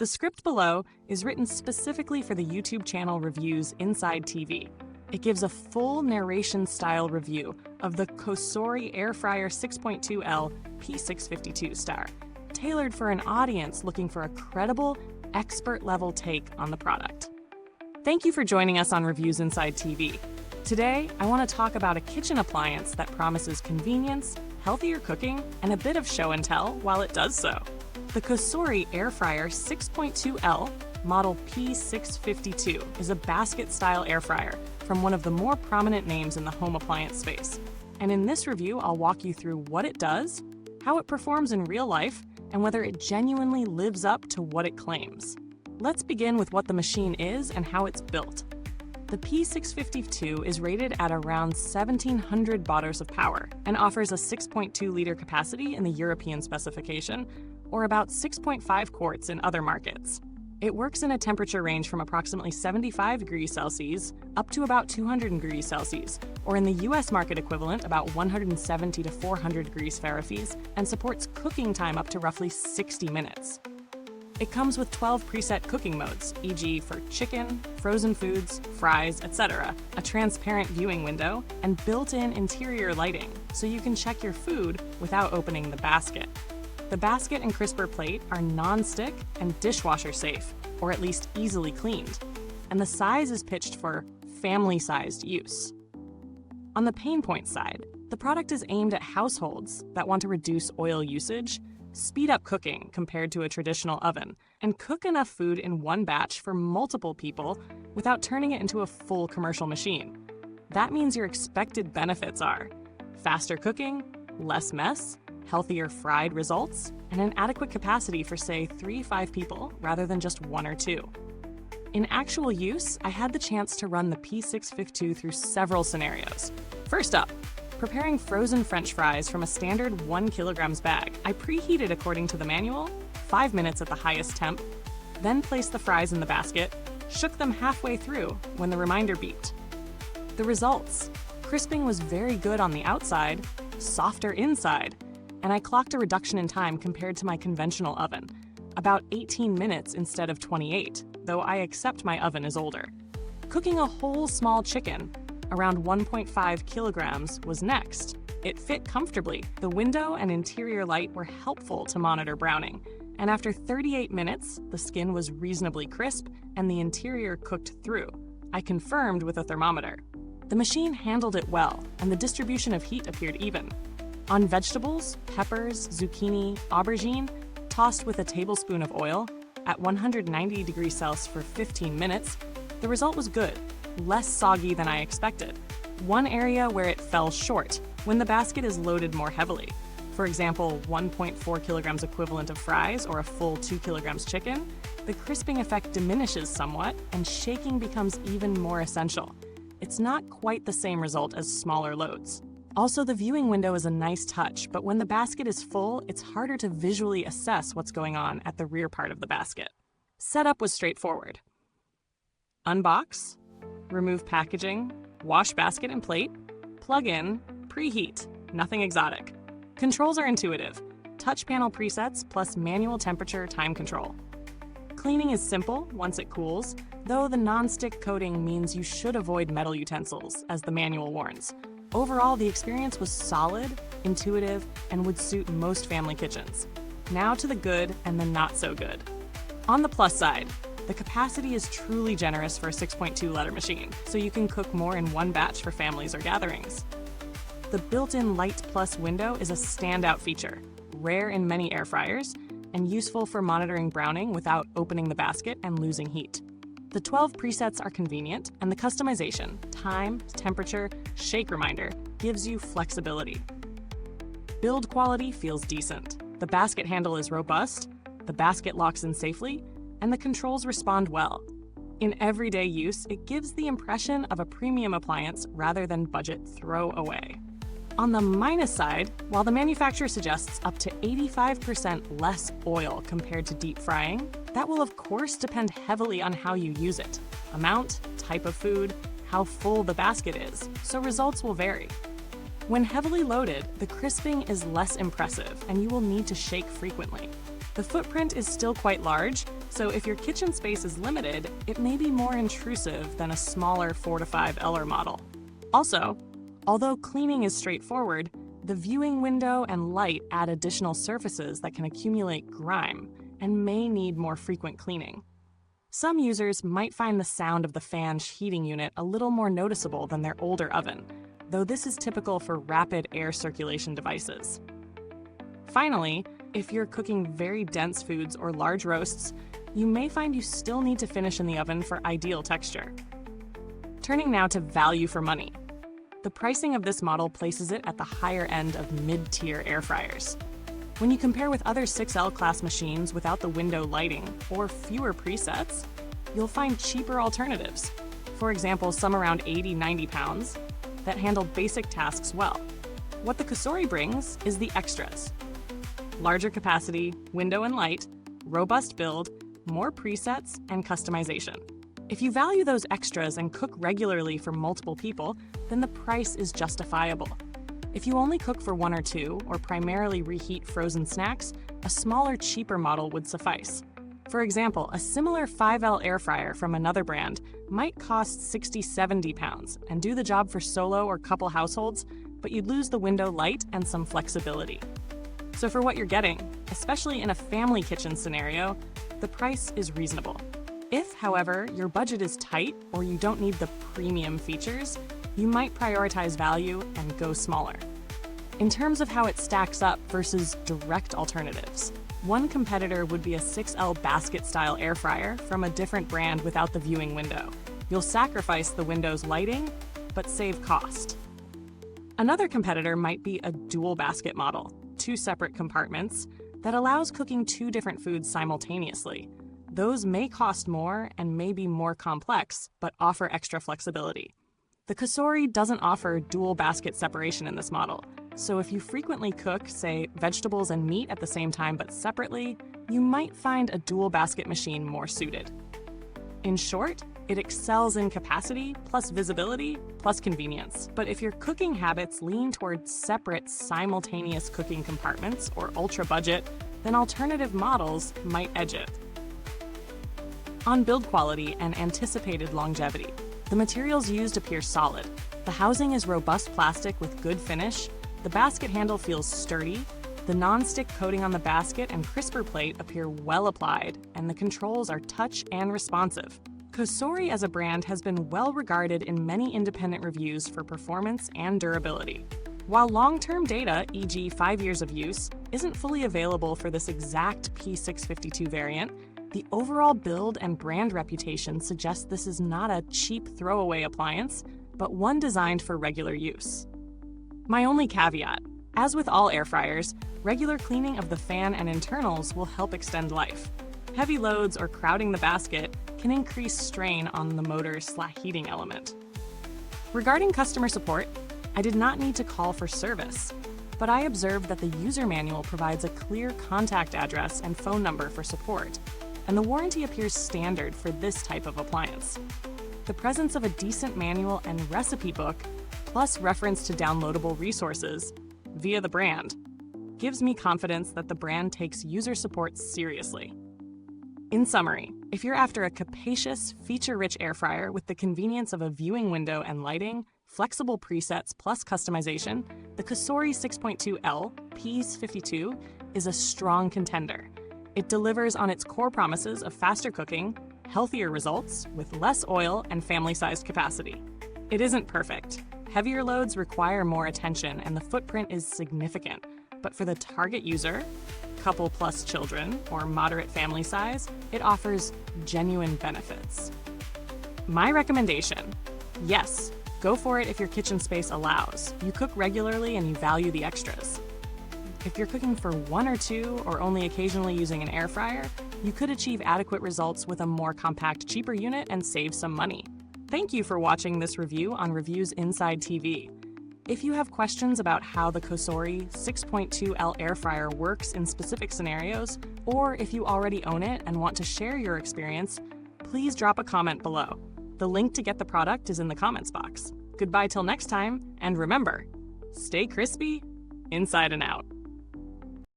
The script below is written specifically for the YouTube channel Reviewsinside. It gives a full narration-style review of the COSORI Air Fryer 6.2L P652 star, tailored for an audience looking for a credible, expert-level take on the product. Thank you for joining us on Reviewsinside. Today, I want to talk about a kitchen appliance that promises convenience, healthier cooking, and a bit of show and tell while it does so. The COSORI Air Fryer 6.2L model P652 is a basket-style air fryer from one of the more prominent names in the home appliance space. And in this review, I'll walk you through what it does, how it performs in real life, and whether it genuinely lives up to what it claims. Let's begin with what the machine is and how it's built. The P652 is rated at around 1,700 watts of power and offers a 6.2-liter capacity in the European specification, or about 6.5 quarts in other markets. It works in a temperature range from approximately 75 degrees Celsius up to about 200 degrees Celsius, or in the US market equivalent, about 170 to 400 degrees Fahrenheit, and supports cooking time up to roughly 60 minutes. It comes with 12 preset cooking modes, e.g. for chicken, frozen foods, fries, etc., a transparent viewing window, and built-in interior lighting, so you can check your food without opening the basket. The basket and crisper plate are non-stick and dishwasher safe, or at least easily cleaned, and the size is pitched for family-sized use. On the pain point side, the product is aimed at households that want to reduce oil usage, speed up cooking compared to a traditional oven, and cook enough food in one batch for multiple people without turning it into a full commercial machine. That means your expected benefits are faster cooking, less mess, healthier fried results, and an adequate capacity for, say, 3-5 people rather than just 1 or 2. In actual use, I had the chance to run the P652 through several scenarios. First up, preparing frozen French fries from a standard 1 kilograms bag. I preheated according to the manual, 5 minutes at the highest temp, then placed the fries in the basket, shook them halfway through when the reminder beeped. The results: crisping was very good on the outside, softer inside, and I clocked a reduction in time compared to my conventional oven, about 18 minutes instead of 28, though I accept my oven is older. Cooking a whole small chicken, around 1.5 kilograms, was next. It fit comfortably. The window and interior light were helpful to monitor browning, and after 38 minutes, the skin was reasonably crisp and the interior cooked through. I confirmed with a thermometer. The machine handled it well, and the distribution of heat appeared even. On vegetables, peppers, zucchini, aubergine, tossed with a tablespoon of oil at 190 degrees Celsius for 15 minutes, the result was good, less soggy than I expected. One area where it fell short, when the basket is loaded more heavily. For example, 1.4 kilograms equivalent of fries or a full 2 kilograms chicken, the crisping effect diminishes somewhat and shaking becomes even more essential. It's not quite the same result as smaller loads. Also, the viewing window is a nice touch, but when the basket is full, it's harder to visually assess what's going on at the rear part of the basket. Setup was straightforward. Unbox, remove packaging, wash basket and plate, plug in, preheat, nothing exotic. Controls are intuitive, touch panel presets plus manual temperature time control. Cleaning is simple once it cools, though the non-stick coating means you should avoid metal utensils, as the manual warns. Overall, the experience was solid, intuitive, and would suit most family kitchens. Now to the good and the not so good. On the plus side, the capacity is truly generous for a 6.2-liter machine, so you can cook more in one batch for families or gatherings. The built-in Light Plus window is a standout feature, rare in many air fryers, and useful for monitoring browning without opening the basket and losing heat. The 12 presets are convenient, and the customization, time, temperature, shake reminder, gives you flexibility. Build quality feels decent. The basket handle is robust, the basket locks in safely, and the controls respond well. In everyday use, it gives the impression of a premium appliance rather than budget throwaway. On the minus side, while the manufacturer suggests up to 85% less oil compared to deep frying, that will of course depend heavily on how you use it. Amount, type of food, how full the basket is, so results will vary. When heavily loaded, the crisping is less impressive and you will need to shake frequently. The footprint is still quite large, so if your kitchen space is limited, it may be more intrusive than a smaller 4 to 5L model. Also, although cleaning is straightforward, the viewing window and light add additional surfaces that can accumulate grime and may need more frequent cleaning. Some users might find the sound of the fan's heating unit a little more noticeable than their older oven, though this is typical for rapid air circulation devices. Finally, if you're cooking very dense foods or large roasts, you may find you still need to finish in the oven for ideal texture. Turning now to value for money. The pricing of this model places it at the higher end of mid-tier air fryers. When you compare with other 6L class machines without the window lighting or fewer presets, you'll find cheaper alternatives. For example, some around 80–90 pounds that handle basic tasks well. What the COSORI brings is the extras. Larger capacity, window and light, robust build, more presets, and customization. If you value those extras and cook regularly for multiple people, then the price is justifiable. If you only cook for 1 or 2, or primarily reheat frozen snacks, a smaller, cheaper model would suffice. For example, a similar 5L air fryer from another brand might cost 60–70 pounds and do the job for solo or couple households, but you'd lose the window light and some flexibility. So for what you're getting, especially in a family kitchen scenario, the price is reasonable. If, however, your budget is tight or you don't need the premium features, you might prioritize value and go smaller. In terms of how it stacks up versus direct alternatives, one competitor would be a 6L basket-style air fryer from a different brand without the viewing window. You'll sacrifice the window's lighting, but save cost. Another competitor might be a dual basket model, 2 separate compartments, that allows cooking 2 different foods simultaneously. Those may cost more and may be more complex, but offer extra flexibility. The COSORI doesn't offer dual basket separation in this model, so if you frequently cook, say, vegetables and meat at the same time but separately, you might find a dual basket machine more suited. In short, it excels in capacity, plus visibility, plus convenience. But if your cooking habits lean towards separate, simultaneous cooking compartments or ultra-budget, then alternative models might edge it. On build quality and anticipated longevity, the materials used appear solid. The housing is robust plastic with good finish, the basket handle feels sturdy, the non-stick coating on the basket and crisper plate appear well applied, and the controls are touch and responsive. COSORI as a brand has been well regarded in many independent reviews for performance and durability. While long-term data, e.g. 5 years of use, isn't fully available for this exact P652 variant, the overall build and brand reputation suggests this is not a cheap throwaway appliance, but one designed for regular use. My only caveat: as with all air fryers, regular cleaning of the fan and internals will help extend life. Heavy loads or crowding the basket can increase strain on the motor/heating element. Regarding customer support, I did not need to call for service, but I observed that the user manual provides a clear contact address and phone number for support, and the warranty appears standard for this type of appliance. The presence of a decent manual and recipe book, plus reference to downloadable resources via the brand, gives me confidence that the brand takes user support seriously. In summary, if you're after a capacious, feature-rich air fryer with the convenience of a viewing window and lighting, flexible presets plus customization, the COSORI 6.2L P652 is a strong contender. It delivers on its core promises of faster cooking, healthier results with less oil and family-sized capacity. It isn't perfect. Heavier loads require more attention and the footprint is significant, but for the target user, couple plus children, or moderate family size, it offers genuine benefits. My recommendation: yes, go for it if your kitchen space allows. You cook regularly and you value the extras. If you're cooking for 1 or 2 or only occasionally using an air fryer, you could achieve adequate results with a more compact, cheaper unit and save some money. Thank you for watching this review on Reviewsinsidetv. If you have questions about how the COSORI 6.2L air fryer works in specific scenarios, or if you already own it and want to share your experience, please drop a comment below. The link to get the product is in the comments box. Goodbye till next time, and remember, stay crispy, inside and out.